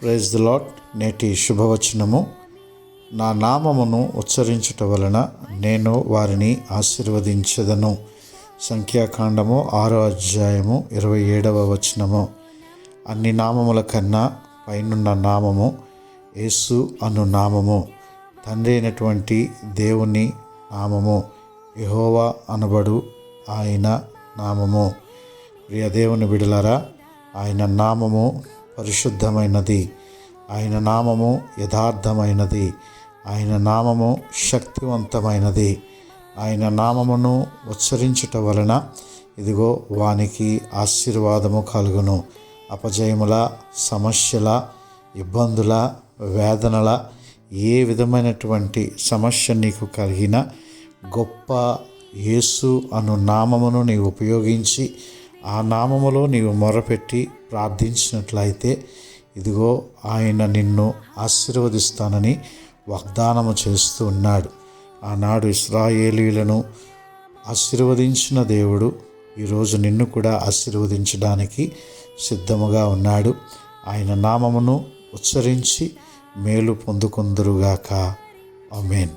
Praise the lord. నేటి శుభవచనము, నా నామమును ఉచ్చరించుట వలన నేను వారిని ఆశీర్వదించెదను. సంఖ్యాకాండము 6వ అధ్యాయము 27వ వచనము. అన్ని నామముల కన్నా పైనున్న నామము యేసు అను నామము, తండ్రి అయినటువంటి దేవుని నామము, యెహోవా అనబడు ఆయన నామము. ప్రియ దేవుని బిడలారా, ఆయన నామము పరిశుద్ధమైనది, ఆయన నామము యథార్థమైనది, ఆయన నామము శక్తివంతమైనది. ఆయన నామమును ఉచ్చరించుట వలన ఇదిగో వానికి ఆశీర్వాదము కలుగును. అపజయముల, సమస్యల, ఇబ్బందుల, వేదనల, ఏ విధమైనటువంటి సమస్య నీకు కలిగిన గొప్ప యేసు అను నామమును నీవు ఉపయోగించి ఆ నామములో నీవు మొరపెట్టి ప్రార్థించినట్లయితే ఇదిగో ఆయన నిన్ను ఆశీర్వదిస్తానని వాగ్దానము చేస్తూ ఉన్నాడు. ఆనాడు ఇశ్రాయేలీయులను ఆశీర్వదించిన దేవుడు ఈరోజు నిన్ను కూడా ఆశీర్వదించడానికి సిద్ధముగా ఉన్నాడు. ఆయన నామమును ఉచ్చరించి మేలు పొందుకొందురుగాక. ఆమేన్.